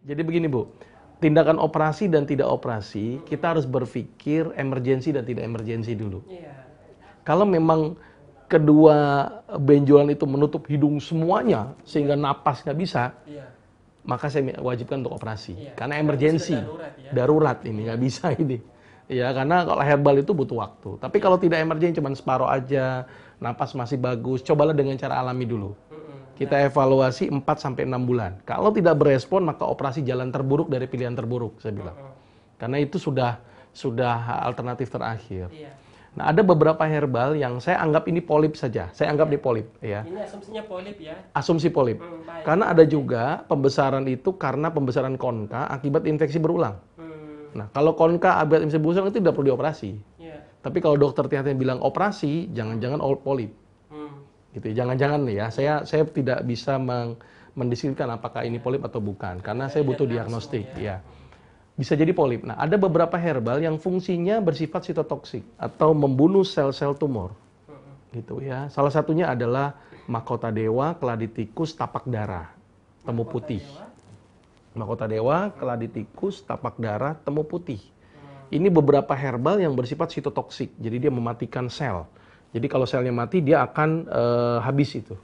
Jadi begini Bu, tindakan operasi dan tidak operasi, kita harus berpikir emergensi dan tidak emergensi dulu. Kalau memang kedua benjolan itu menutup hidung semuanya, sehingga napas nggak bisa, maka saya wajibkan untuk operasi. Karena emergensi, darurat ini, nggak bisa ini. Ya, karena kalau herbal itu butuh waktu. Tapi kalau tidak emergensi, cuma separuh aja, napas masih bagus, cobalah dengan cara alami dulu. Kita evaluasi 4-6 bulan. Kalau tidak berespon, maka operasi jalan terburuk dari pilihan terburuk, saya bilang. Karena itu sudah alternatif terakhir. Nah, ada beberapa herbal yang saya anggap ini polip saja. Saya anggap ini polip, ya. Ini asumsinya polip ya? Asumsi polip. Karena ada juga pembesaran itu karena pembesaran konka akibat infeksi berulang. Nah, kalau konka akibat infeksi berulang itu tidak perlu dioperasi. Tapi kalau dokter ternyata bilang operasi, jangan-jangan polip. Gitu, jangan-jangan ya, saya tidak bisa mendeskripsikan apakah ini polip atau bukan, karena saya butuh diagnostik, ya. Bisa jadi polip. Nah, ada beberapa herbal yang fungsinya bersifat sitotoksik atau membunuh sel-sel tumor, gitu ya. Salah satunya adalah mahkota dewa, keladi tikus, tapak darah, temu putih. Mahkota dewa, keladi tikus, tapak darah, temu putih. Ini beberapa herbal yang bersifat sitotoksik, jadi dia mematikan sel. Jadi kalau selnya mati, dia akan habis itu.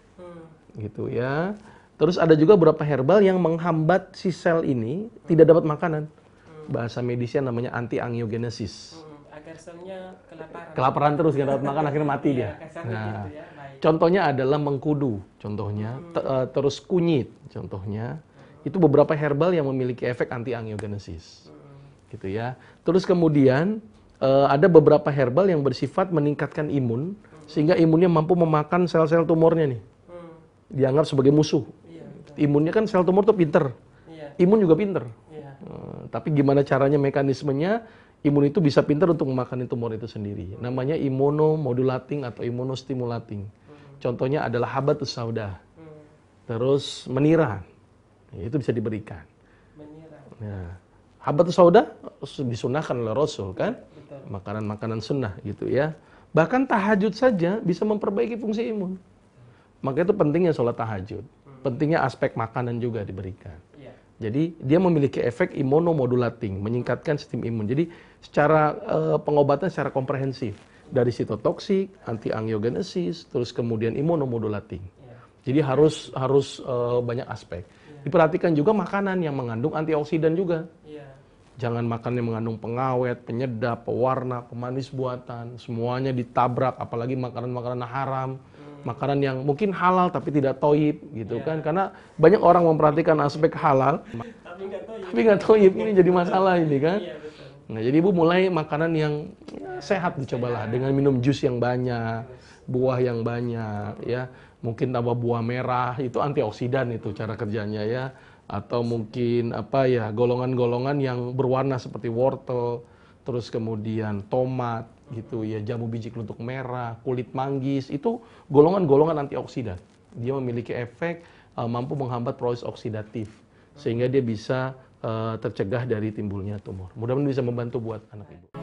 Gitu ya. Terus ada juga beberapa herbal yang menghambat si sel ini tidak dapat makanan. Bahasa medisnya namanya anti-angiogenesis. Agar selnya kelaparan. Kelaparan terus, nggak dapat makan, akhirnya mati dia. Nah, contohnya adalah mengkudu, contohnya. Terus kunyit, contohnya. Itu beberapa herbal yang memiliki efek anti-angiogenesis. Gitu ya. Terus kemudian ada beberapa herbal yang bersifat meningkatkan imun, sehingga imunnya mampu memakan sel-sel tumornya nih. Dianggap sebagai musuh. Imunnya kan sel tumor tuh pinter. Imun juga pinter. Tapi gimana caranya, mekanismenya, imun itu bisa pinter untuk memakan tumor itu sendiri. Namanya immunomodulating atau immunostimulating. Contohnya adalah habatus sauda. Terus menira. Itu bisa diberikan. Nah, habatus sauda disunahkan oleh Rasul kan? Makanan-makanan sunnah gitu ya. Bahkan tahajud saja bisa memperbaiki fungsi imun. Maka itu pentingnya sholat tahajud. Pentingnya aspek makanan juga diberikan. Jadi dia memiliki efek immunomodulating, meningkatkan sistem imun. Jadi secara pengobatan secara komprehensif. Dari sitotoksik, anti-angiogenesis, terus kemudian immunomodulating. Jadi harus banyak aspek. Diperhatikan juga makanan yang mengandung antioksidan juga. Jangan makan yang mengandung pengawet, penyedap, pewarna, pemanis buatan. Semuanya ditabrak, apalagi makanan-makanan haram. Makanan yang mungkin halal tapi tidak toib, gitu kan. Karena banyak orang memperhatikan aspek halal, tapi nggak toib. Ini jadi masalah ini kan. Nah, jadi Ibu mulai makanan yang sehat dicobalah. Dengan minum jus yang banyak, buah yang banyak, ya. Mungkin tambah buah merah, itu antioksidan itu cara kerjanya ya. Atau mungkin golongan-golongan yang berwarna seperti wortel, terus kemudian tomat gitu ya, jambu biji kelutuk merah, kulit manggis, itu golongan-golongan antioksidan. Dia memiliki efek mampu menghambat proses oksidatif sehingga dia bisa tercegah dari timbulnya tumor. Mudah-mudahan bisa membantu buat anak Ibu.